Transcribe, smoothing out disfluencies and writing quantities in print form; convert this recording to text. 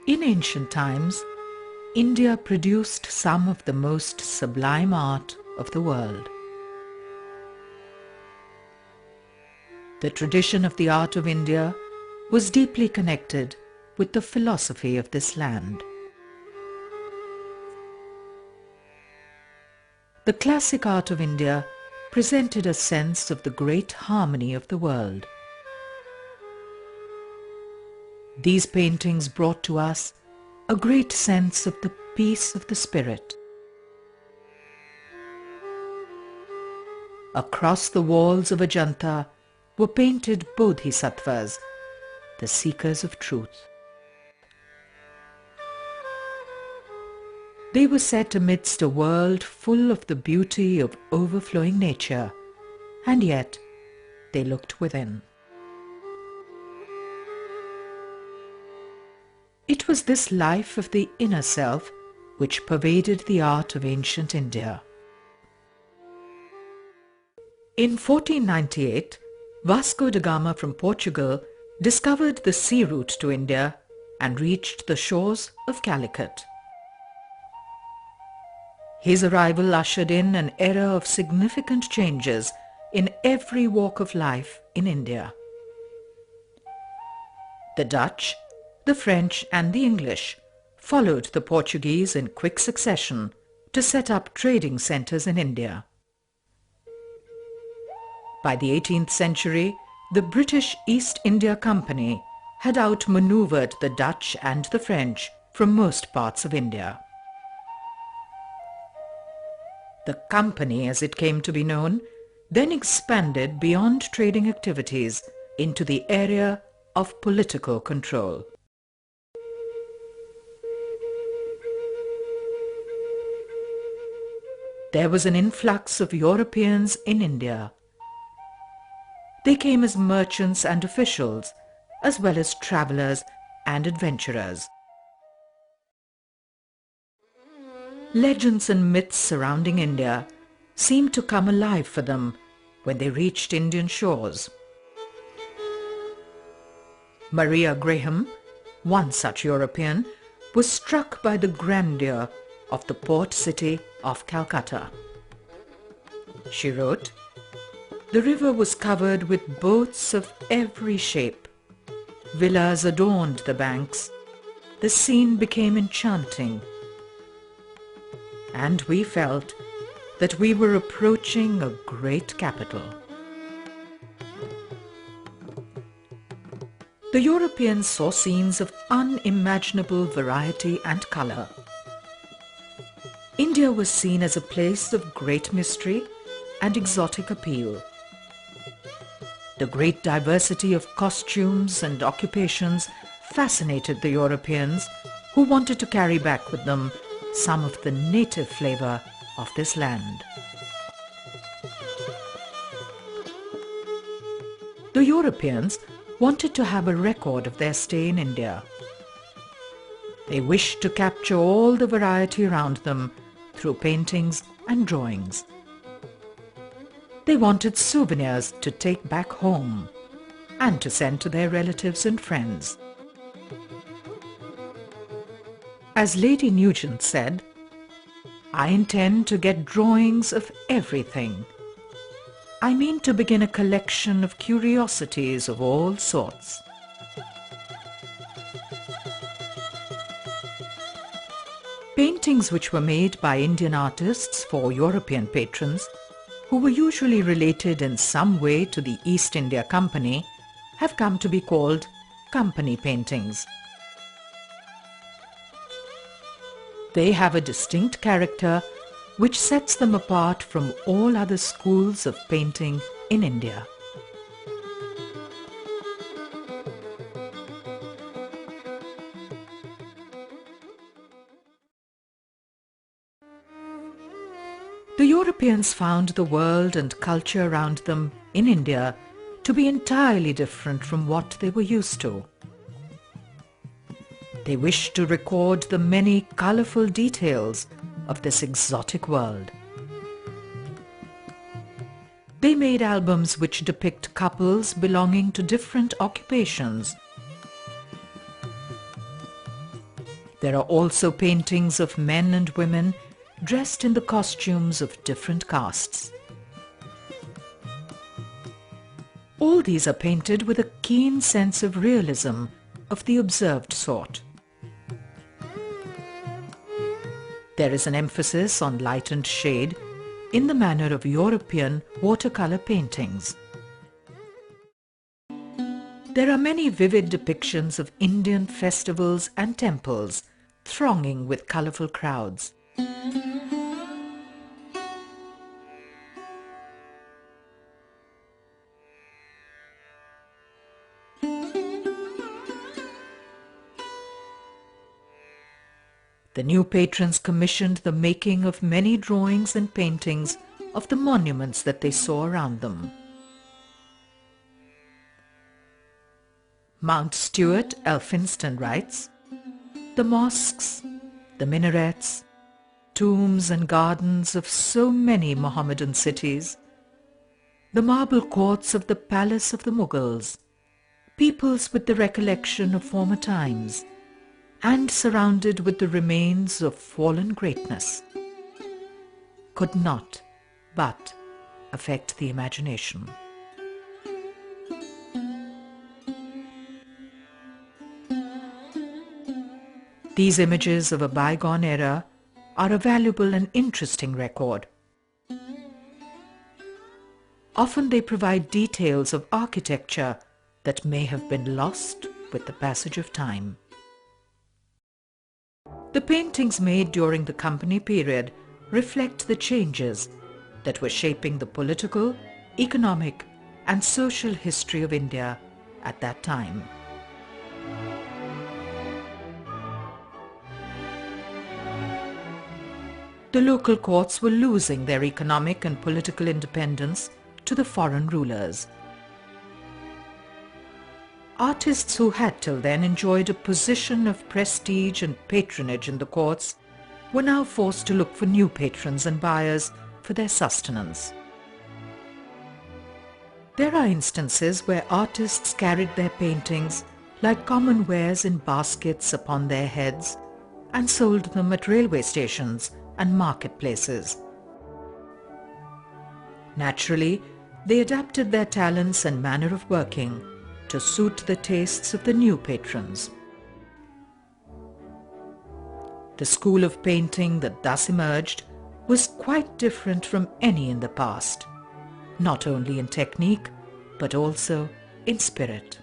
In ancient times, India produced some of the most sublime art of the world. The tradition of the art of India was deeply connected with the philosophy of this land. The classic art of India presented a sense of the great harmony of the world. These paintings brought to us a great sense of the peace of the spirit. Across the walls of Ajanta were painted bodhisattvas, the seekers of truth. They were set amidst a world full of the beauty of overflowing nature, and yet they looked within. It was this life of the inner self which pervaded the art of ancient India. In 1498, Vasco da Gama from Portugal discovered the sea route to India and reached the shores of Calicut. His arrival ushered in an era of significant changes in every walk of life in India. The Dutch, the French and the English followed the Portuguese in quick succession to set up trading centres in India. By the 18th century, the British East India Company had outmaneuvered the Dutch and the French from most parts of India. The company, as it came to be known, then expanded beyond trading activities into the area of political control. There was an influx of Europeans in India. They came as merchants and officials, as well as travellers and adventurers. Legends and myths surrounding India seemed to come alive for them when they reached Indian shores. Maria Graham, one such European, was struck by the grandeur of the port city of Calcutta. She wrote, "The river was covered with boats of every shape. Villas adorned the banks. The scene became enchanting. And we felt that we were approaching a great capital." The Europeans saw scenes of unimaginable variety and colour. India was seen as a place of great mystery and exotic appeal. The great diversity of costumes and occupations fascinated the Europeans, who wanted to carry back with them some of the native flavour of this land. The Europeans wanted to have a record of their stay in India. They wished to capture all the variety around them through paintings and drawings. They wanted souvenirs to take back home and to send to their relatives and friends. As Lady Nugent said, "I intend to get drawings of everything. I mean to begin a collection of curiosities of all sorts." Paintings which were made by Indian artists for European patrons, who were usually related in some way to the East India Company, have come to be called company paintings. They have a distinct character which sets them apart from all other schools of painting in India. The Europeans found the world and culture around them in India to be entirely different from what they were used to. They wished to record the many colourful details of this exotic world. They made albums which depict couples belonging to different occupations. There are also paintings of men and women dressed in the costumes of different castes. All these are painted with a keen sense of realism of the observed sort. There is an emphasis on light and shade in the manner of European watercolor paintings. There are many vivid depictions of Indian festivals and temples thronging with colorful crowds. The new patrons commissioned the making of many drawings and paintings of the monuments that they saw around them. Mount Stuart Elphinstone writes, "The mosques, the minarets, tombs and gardens of so many Mohammedan cities, the marble courts of the palace of the Mughals, peoples with the recollection of former times, and surrounded with the remains of fallen greatness, could not but affect the imagination." These images of a bygone era are a valuable and interesting record. Often they provide details of architecture that may have been lost with the passage of time. The paintings made during the Company period reflect the changes that were shaping the political, economic, and social history of India at that time. The local courts were losing their economic and political independence to the foreign rulers. Artists who had till then enjoyed a position of prestige and patronage in the courts were now forced to look for new patrons and buyers for their sustenance. There are instances where artists carried their paintings like common wares in baskets upon their heads and sold them at railway stations and marketplaces. Naturally, they adapted their talents and manner of working to suit the tastes of the new patrons. The school of painting that thus emerged was quite different from any in the past, not only in technique, but also in spirit.